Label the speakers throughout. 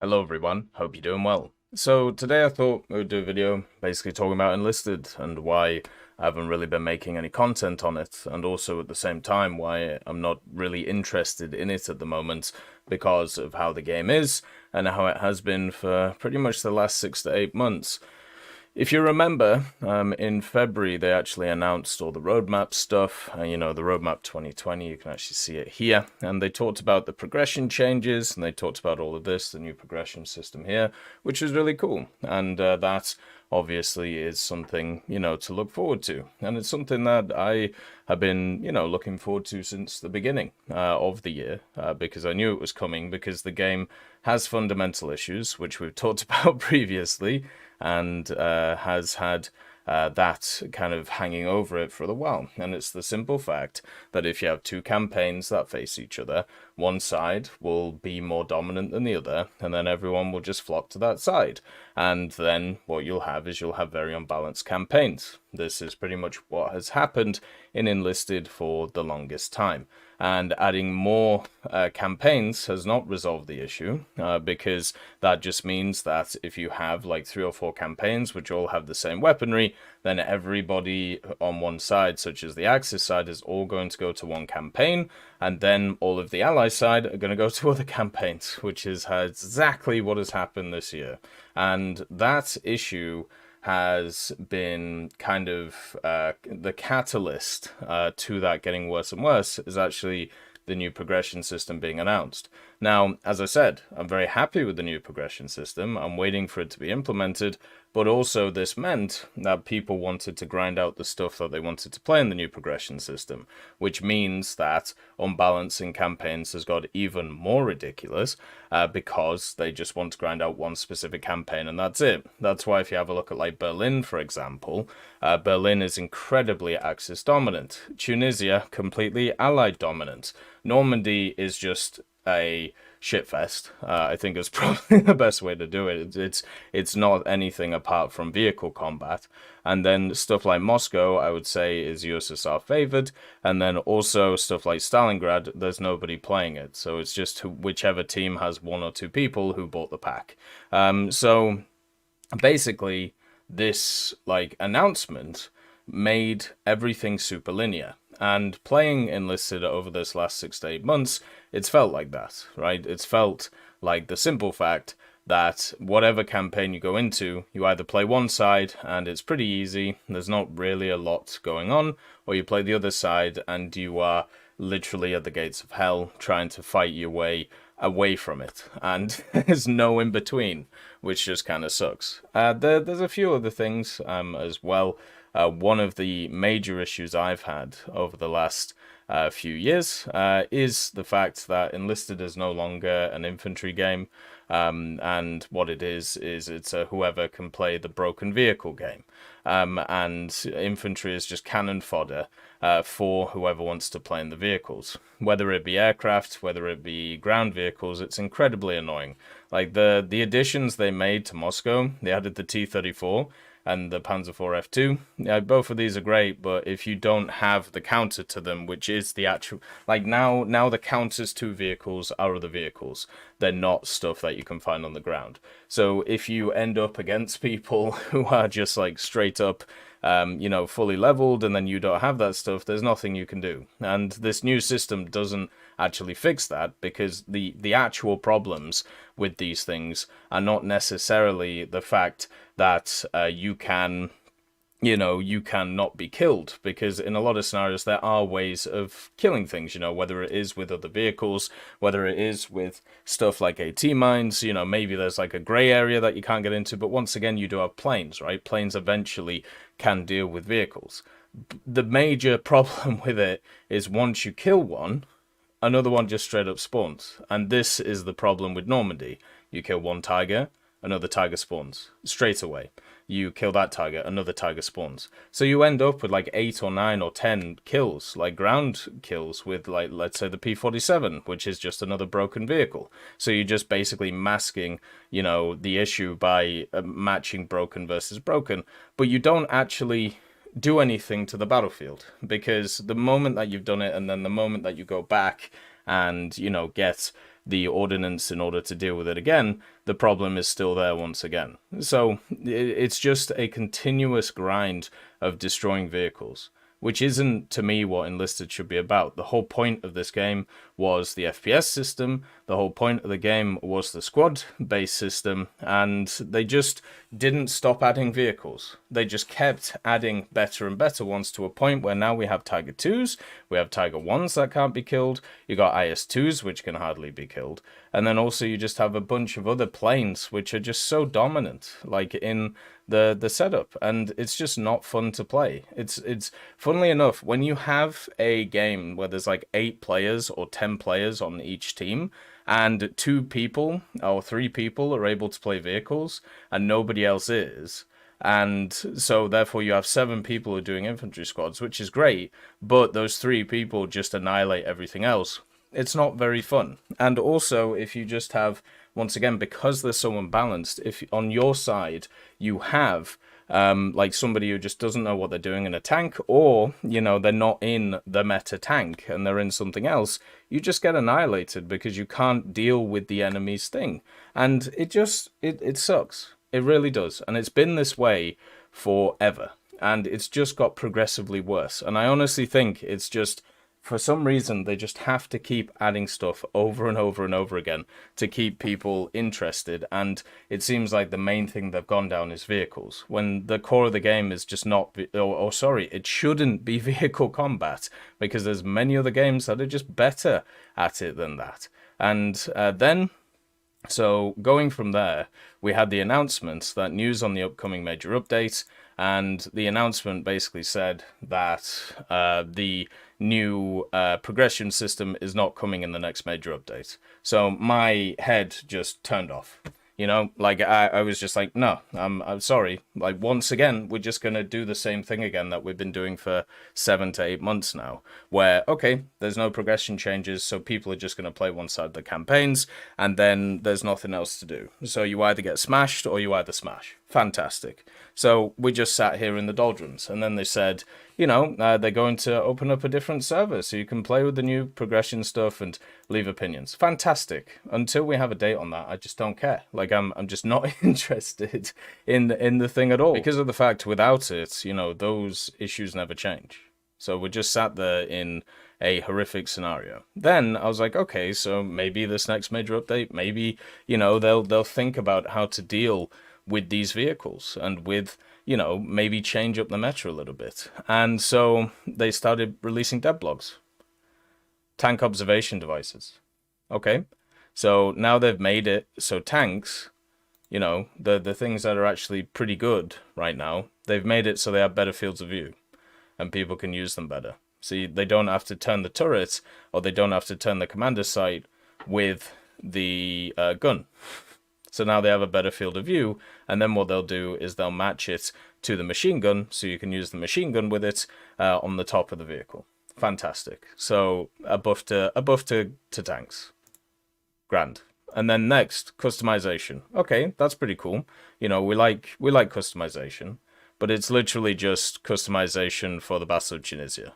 Speaker 1: Hello everyone, hope you're doing well. So today I thought we would do a video basically talking about Enlisted and why I haven't really been making any content on it, and also at the same time why I'm not really interested in it at the moment because of how the game is and how it has been for pretty much the last 6 to 8 months. If you remember, in February they actually announced all the roadmap stuff, the roadmap 2020, you can actually see it here, and they talked about the progression changes, and they talked about all of this, the new progression system here, which was really cool, and that obviously is something, to look forward to, and it's something that I have been, looking forward to since the beginning of the year, because I knew it was coming, because the game has fundamental issues, which we've talked about previously, and has had that kind of hanging over it for a while. And it's the simple fact that if you have two campaigns that face each other, one side will be more dominant than the other, and then everyone will just flock to that side. And then what you'll have is you'll have very unbalanced campaigns. This is pretty much what has happened in Enlisted for the longest time. And adding more campaigns has not resolved the issue, because that just means that if you have like 3 or 4 campaigns which all have the same weaponry, then everybody on one side, such as the Axis side, is all going to go to one campaign, and then all of the Ally side are going to go to other campaigns, which is exactly what has happened this year. And that issue has been kind of the catalyst to that getting worse and worse is actually the new progression system being announced. Now, as I said, I'm very happy with the new progression system. I'm waiting for it to be implemented, but also this meant that people wanted to grind out the stuff that they wanted to play in the new progression system, which means that unbalancing campaigns has got even more ridiculous because they just want to grind out one specific campaign and that's it. That's why if you have a look at like Berlin, for example, Berlin is incredibly Axis dominant. Tunisia, completely Allied dominant. Normandy is just a shitfest. I think is probably the best way to do it. It's not anything apart from vehicle combat. And then stuff like Moscow, I would say, is USSR favored. And then also stuff like Stalingrad, there's nobody playing it. So it's just whichever team has 1 or 2 people who bought the pack. So basically, this like announcement made everything super linear. And playing Enlisted over this last 6 to 8 months, it's felt like that, right? It's felt like the simple fact that whatever campaign you go into, you either play one side and it's pretty easy, there's not really a lot going on, or you play the other side and you are literally at the gates of hell trying to fight your way away from it, and there's no in between, which just kind of sucks. There's a few other things as well. One of the major issues I've had over the last few years is the fact that Enlisted is no longer an infantry game, and what it is it's a whoever can play the broken vehicle game, and infantry is just cannon fodder for whoever wants to play in the vehicles. Whether it be aircraft, whether it be ground vehicles, it's incredibly annoying. Like the additions they made to Moscow, they added the T-34, and the Panzer IV F2. Yeah, both of these are great, but if you don't have the counter to them, which is the actual... Like, now the counters to vehicles are other vehicles. They're not stuff that you can find on the ground. So if you end up against people who are just, like, straight up, fully leveled, and then you don't have that stuff, there's nothing you can do. And this new system doesn't actually fix that, because the actual problems with these things are not necessarily the fact that you can not be killed, because in a lot of scenarios there are ways of killing things, whether it is with other vehicles, whether it is with stuff like AT mines, maybe there's like a gray area that you can't get into, but once again, you do have planes, right? Planes eventually can deal with vehicles. The major problem with it is once you kill one, another one just straight up spawns. And this is the problem with Normandy. You kill one tiger, another tiger spawns straight away. You kill that tiger, another tiger spawns. So you end up with like 8 or 9 or 10 kills, like ground kills with, like, let's say the P-47, which is just another broken vehicle. So you're just basically masking, the issue by matching broken versus broken. But you don't actually do anything to the battlefield, because the moment that you've done it and then the moment that you go back and, get the ordnance in order to deal with it again, the problem is still there once again. So it's just a continuous grind of destroying vehicles, which isn't, to me, what Enlisted should be about. The whole point of this game was the FPS system, the whole point of the game was the squad-based system, and they just didn't stop adding vehicles. They just kept adding better and better ones to a point where now we have Tiger 2s, we have Tiger 1s that can't be killed, you got IS-2s, which can hardly be killed, and then also you just have a bunch of other planes, which are just so dominant, like in the setup, and it's just not fun to play. It's funnily enough, when you have a game where there's like 8 players or 10 players on each team, and 2 people or 3 people are able to play vehicles and nobody else is, and so therefore you have 7 people who are doing infantry squads, which is great, but those 3 people just annihilate everything else. It's not very fun. And also, if you just have, once again, because they're so unbalanced, if on your side you have like somebody who just doesn't know what they're doing in a tank, or, you know, they're not in the meta tank and they're in something else, you just get annihilated because you can't deal with the enemy's thing. And it sucks. It really does. And it's been this way forever. And it's just got progressively worse. And I honestly think it's just, for some reason, they just have to keep adding stuff over and over and over again to keep people interested. And it seems like the main thing they've gone down is vehicles, when the core of the game is just not, sorry, it shouldn't be vehicle combat, because there's many other games that are just better at it than that. And then, so going from there, we had the announcement that news on the upcoming major update, and the announcement basically said that the new progression system is not coming in the next major update. So my head just turned off. You know, like I was just like, no, I'm sorry. Like, once again, we're just going to do the same thing again that we've been doing for 7 to 8 months now, where, okay, there's no progression changes, so people are just going to play one side of the campaigns, and then there's nothing else to do. So you either get smashed or you either smash. Fantastic. So we just sat here in the doldrums, and then they said, you know, they're going to open up a different server so you can play with the new progression stuff and leave opinions. Fantastic. Until we have a date on that, I just don't care. Like, I'm just not interested in the thing at all, because of the fact without it, you know, those issues never change. So we're just sat there in a horrific scenario. Then I was like, okay, so maybe this next major update, maybe, you know, they'll think about how to deal with these vehicles and with, you know, maybe change up the meta a little bit. And so they started releasing devlogs. Tank observation devices. Okay, so now they've made it so tanks, you know, the things that are actually pretty good right now, they've made it so they have better fields of view and people can use them better. See, they don't have to turn the turret, or they don't have to turn the commander sight with the gun. So now they have a better field of view, and then what they'll do is they'll match it to the machine gun, so you can use the machine gun with it on the top of the vehicle. Fantastic. So a buff to tanks. Grand. And then next, customization. Okay, that's pretty cool. You know, we like customization, but it's literally just customization for the Battle of Tunisia.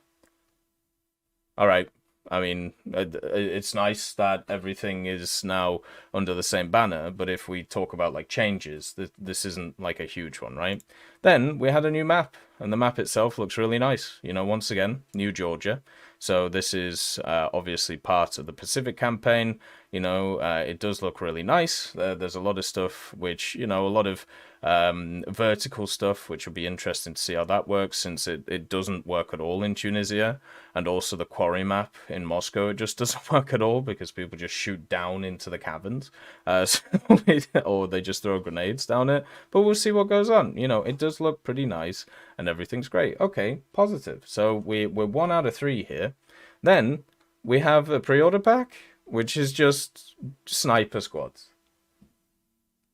Speaker 1: All right. I mean, it's nice that everything is now under the same banner, but if we talk about like changes, this isn't like a huge one, right? Then we had a new map, and the map itself looks really nice. You know, once again, New Georgia. So this is obviously part of the Pacific campaign. You know, it does look really nice. There's a lot of stuff which, you know, a lot of vertical stuff, which will be interesting to see how that works, since it doesn't work at all in Tunisia. And also the quarry map in Moscow, it just doesn't work at all because people just shoot down into the caverns, or they just throw grenades down it. But we'll see what goes on. You know, it does look pretty nice and everything's great. Okay, positive. So we're 1 out of 3 here. Then we have a pre-order pack, which is just sniper squads.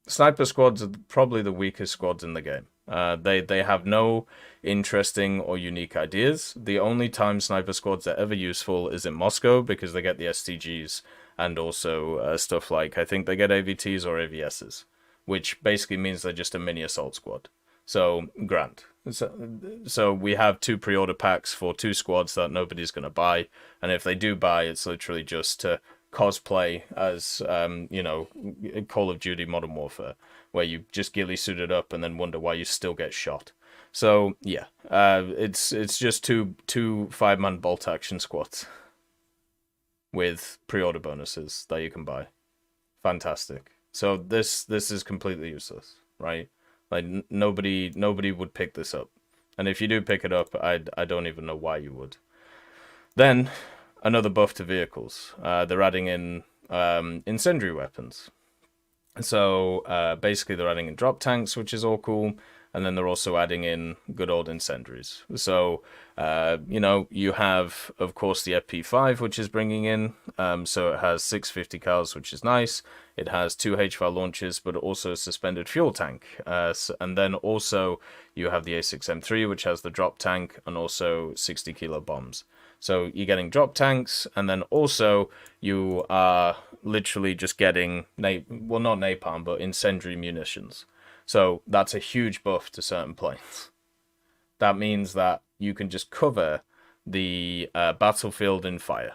Speaker 1: Sniper squads are probably the weakest squads in the game. They have no interesting or unique ideas. The only time sniper squads are ever useful is in Moscow, because they get the STGs and also stuff like, I think they get AVTs or AVSs, which basically means they're just a mini assault squad. So, grand. So we have 2 pre-order packs for 2 squads that nobody's going to buy, and if they do buy, it's literally just to cosplay as, you know, Call of Duty Modern Warfare, where you just ghillie suited up and then wonder why you still get shot. So yeah, it's just two 5-man bolt action squads with pre-order bonuses that you can buy. Fantastic. So this is completely useless, right? Like nobody would pick this up, and if you do pick it up, I don't even know why you would. Then another buff to vehicles. They're adding in incendiary weapons. So basically they're adding in drop tanks, which is all cool. And then they're also adding in good old incendiaries. So, you know, you have, of course, the FP5, which is bringing in. So it has 650 cals, which is nice. It has 2 HVAL launchers, but also a suspended fuel tank. And then also you have the A6M3, which has the drop tank and also 60 kilo bombs. So you're getting drop tanks, and then also you are literally just getting, well, not napalm, but incendiary munitions. So that's a huge buff to certain planes. That means that you can just cover the battlefield in fire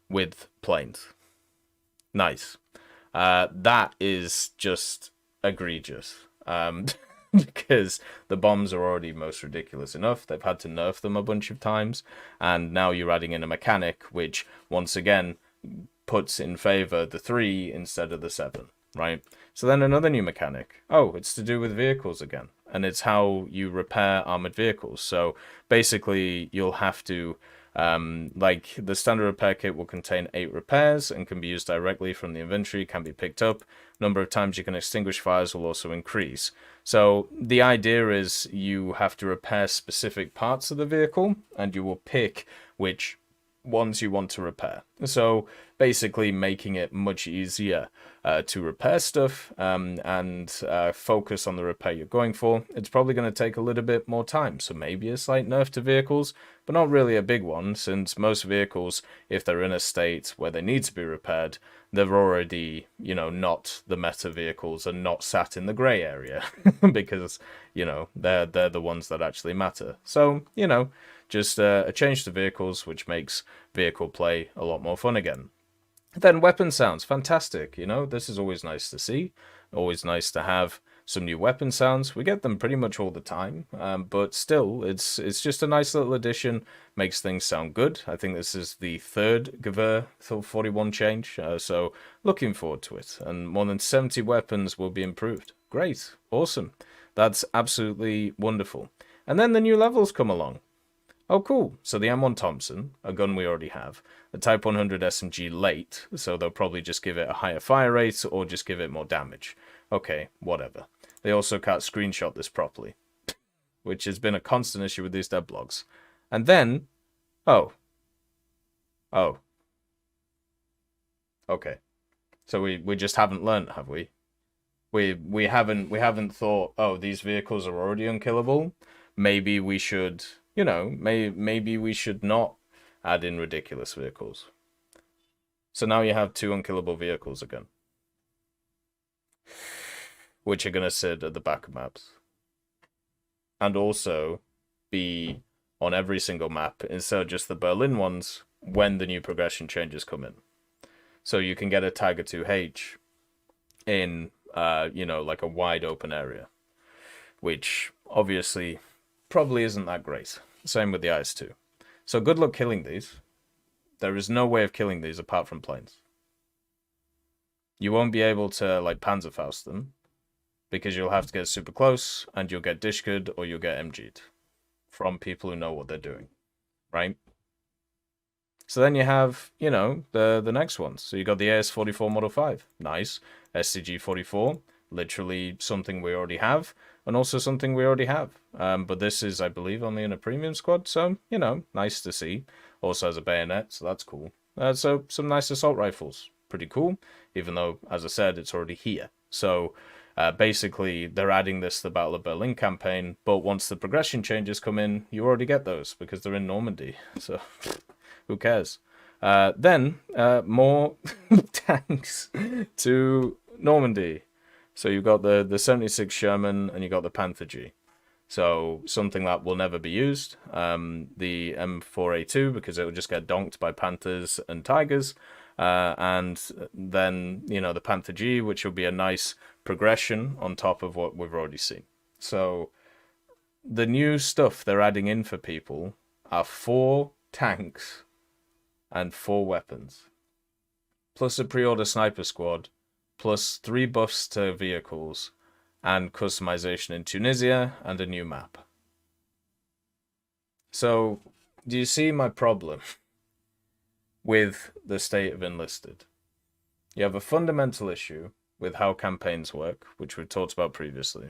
Speaker 1: with planes. Nice. That is just egregious. Because the bombs are already most ridiculous enough. They've had to nerf them a bunch of times. And now you're adding in a mechanic, which once again puts in favor the 3 instead of the 7. Right? So then another new mechanic. Oh, it's to do with vehicles again. And it's how you repair armored vehicles. So basically, you'll have to, like, the standard repair kit will contain 8 repairs and can be used directly from the inventory, can be picked up. Number of times you can extinguish fires will also increase. So the idea is you have to repair specific parts of the vehicle, and you will pick which ones you want to repair. So basically making it much easier to repair stuff and focus on the repair you're going for. It's probably going to take a little bit more time, so maybe a slight nerf to vehicles, but not really a big one, since most vehicles, if they're in a state where they need to be repaired, they're already, you know, not the meta vehicles and not sat in the grey area because, you know, they're the ones that actually matter. So, you know, just a change to vehicles, which makes vehicle play a lot more fun again. Then weapon sounds, fantastic. You know, this is always nice to see. Always nice to have some new weapon sounds. We get them pretty much all the time, but still, it's just a nice little addition. Makes things sound good. I think this is the 3rd GeForce 41 change, so looking forward to it. And more than 70 weapons will be improved. Great, awesome. That's absolutely wonderful. And then the new levels come along. Oh, cool. So the M1 Thompson, a gun we already have. The Type 100 SMG late, so they'll probably just give it a higher fire rate or just give it more damage. Okay, whatever. They also can't screenshot this properly, which has been a constant issue with these dev blogs. And then, oh. Okay. So we just haven't learned, have we? We haven't thought, oh, these vehicles are already unkillable. Maybe we should, you know, maybe we should not add in ridiculous vehicles. So now you have 2 unkillable vehicles again, which are going to sit at the back of maps. And also be on every single map instead of just the Berlin ones when the new progression changes come in. So you can get a Tiger 2H in, you know, like a wide open area, which obviously probably isn't that great. Same with the IS-2. So good luck killing these. There is no way of killing these apart from planes. You won't be able to, like, Panzerfaust them, because you'll have to get super close, and you'll get dishked or you'll get MG'd from people who know what they're doing, right? So then you have, you know, the next ones. So you got the AS-44 Model 5. Nice. SCG-44, literally something we already have, and also something we already have. But this is, I believe, only in a premium squad, so, you know, nice to see. Also has a bayonet, so that's cool. So some nice assault rifles. Pretty cool, even though, as I said, it's already here. So basically, they're adding this to the Battle of Berlin campaign, but once the progression changes come in, you already get those, because they're in Normandy. So who cares? Then, more tanks to Normandy. So you've got the 76 Sherman, and you got the Panther G. So something that will never be used. The M4A2, because it will just get donked by Panthers and Tigers. and then, the Panther G, which will be a nice progression on top of what we've already seen. So the new stuff they're adding in for people are 4 tanks and 4 weapons, plus a pre-order sniper squad, plus 3 buffs to vehicles, and customization in Tunisia, and a new map. So, do you see my problem with the state of Enlisted? You have a fundamental issue with how campaigns work, which we've talked about previously.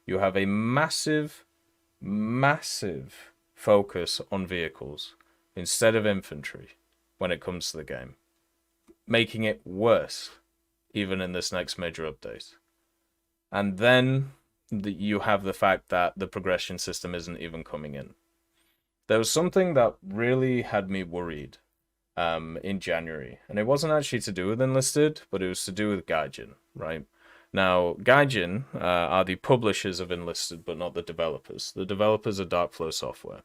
Speaker 1: You have a massive focus on vehicles instead of infantry when it comes to the game, making it worse even in this next major update. And then you have the fact that the progression system isn't even coming in. There was something that really had me worried in January, and it wasn't actually to do with Enlisted, but it was to do with Gaijin, right? Now, Gaijin are the publishers of Enlisted, but not the developers. The developers are Darkflow Software,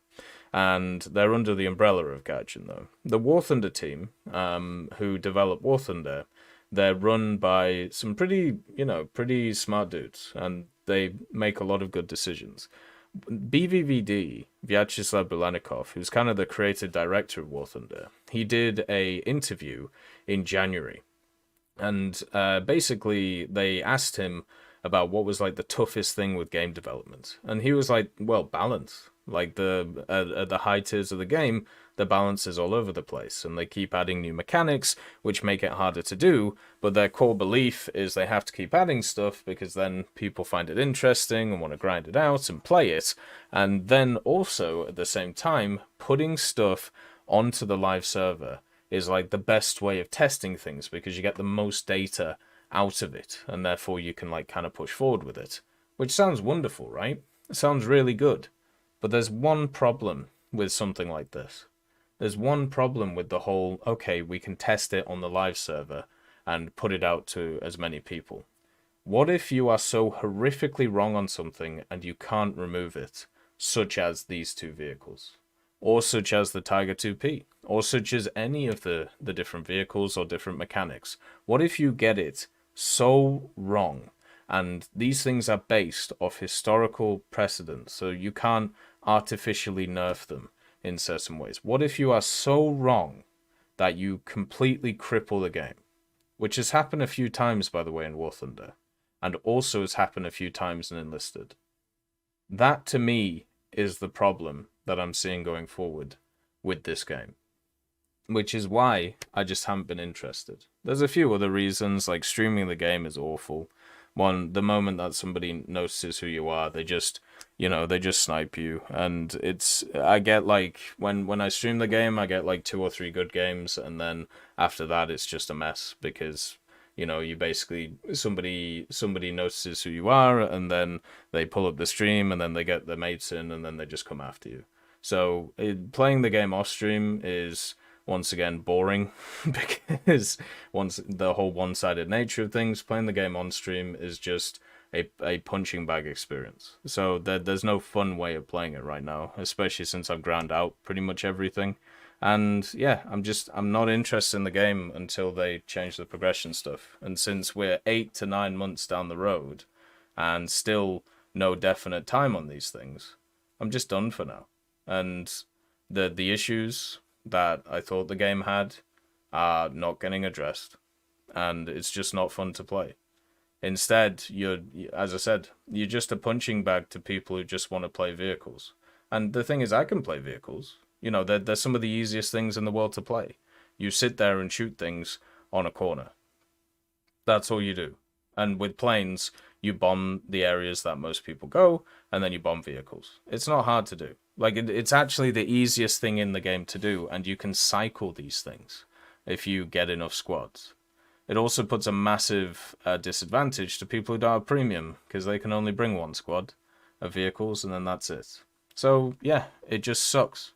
Speaker 1: and they're under the umbrella of Gaijin, though. The War Thunder team, who develop War Thunder, they're run by some pretty smart dudes, and they make a lot of good decisions. BVVD, Vyacheslav Bulanikov, who's kind of the creative director of War Thunder, he did a interview in January. And basically, they asked him about what was like the toughest thing with game development. And he was like, well, balance. Like the high tiers of the game, the balance is all over the place. And they keep adding new mechanics, which make it harder to do. But their core belief is they have to keep adding stuff because then people find it interesting and want to grind it out and play it. And then also, at the same time, putting stuff onto the live server is like the best way of testing things because you get the most data out of it and therefore you can like kind of push forward with it, which sounds wonderful, right? It sounds really good. But there's one problem with something like this. There's one problem with the whole, okay, we can test it on the live server and put it out to as many people. What if you are so horrifically wrong on something and you can't remove it, such as these 2 vehicles? Or such as the Tiger 2P, or such as any of the different vehicles or different mechanics. What if you get it so wrong, and these things are based off historical precedent, so you can't artificially nerf them in certain ways? What if you are so wrong that you completely cripple the game? Which has happened a few times, by the way, in War Thunder, and also has happened a few times in Enlisted. That, to me, is the problem that I'm seeing going forward with this game, which is why I just haven't been interested. There's a few other reasons, like streaming the game is awful. One, the moment that somebody notices who you are, they just snipe you, and I get like, when I stream the game, I get like 2 or 3 good games, and then after that, it's just a mess, because you basically, somebody notices who you are, and then they pull up the stream, and then they get their mates in, and then they just come after you. So playing the game off stream is, once again, boring, because the whole one-sided nature of things, playing the game on stream is just a punching bag experience. So there's no fun way of playing it right now, especially since I've ground out pretty much everything. And yeah, I'm not interested in the game until they change the progression stuff. And since we're 8 to 9 months down the road and still no definite time on these things, I'm just done for now. And the issues that I thought the game had are not getting addressed, and it's just not fun to play. Instead, as I said, you're just a punching bag to people who just want to play vehicles. And the thing is, I can play vehicles. They're some of the easiest things in the world to play. You sit there and shoot things on a corner. That's all you do. And with planes, you bomb the areas that most people go, and then you bomb vehicles. It's not hard to do. Like, it's actually the easiest thing in the game to do, and you can cycle these things if you get enough squads. It also puts a massive disadvantage to people who don't have premium, because they can only bring 1 squad of vehicles, and then that's it. So, yeah, it just sucks.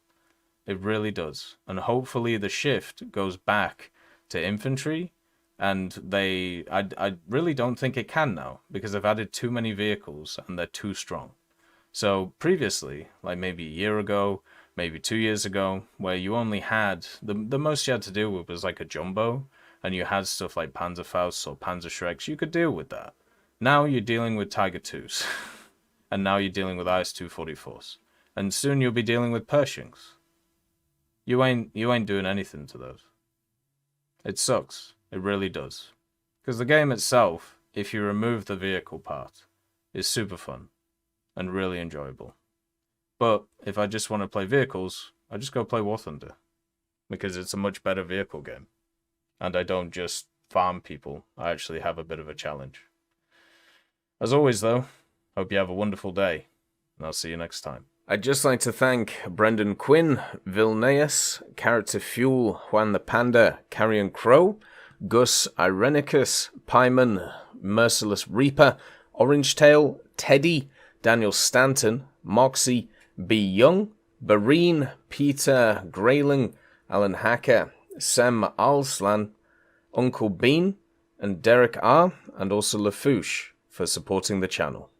Speaker 1: It really does. And hopefully the shift goes back to infantry, and I really don't think it can now, because they've added too many vehicles, and they're too strong. So previously, like maybe a year ago, maybe 2 years ago, where you only had, the most you had to do with was like a jumbo, and you had stuff like Panzerfausts or Panzerschrecks, you could deal with that. Now you're dealing with Tiger 2s, and now you're dealing with IS-244s, and soon you'll be dealing with Pershings. You ain't doing anything to those. It sucks. It really does. Because the game itself, if you remove the vehicle part, is super fun and really enjoyable. But if I just want to play vehicles, I just go play War Thunder, because it's a much better vehicle game. And I don't just farm people, I actually have a bit of a challenge. As always though, hope you have a wonderful day, and I'll see you next time. I'd just like to thank Brendan Quinn, Vilneus, Character Fuel, Juan the Panda, Carrion Crow, Gus Irenicus, Pyman, Merciless Reaper, Orange Tail, Teddy, Daniel Stanton, Moxie, B. Young, Bareen, Peter Grayling, Alan Hacker, Sem Alslan, Uncle Bean, and Derek R., and also Lafouche for supporting the channel.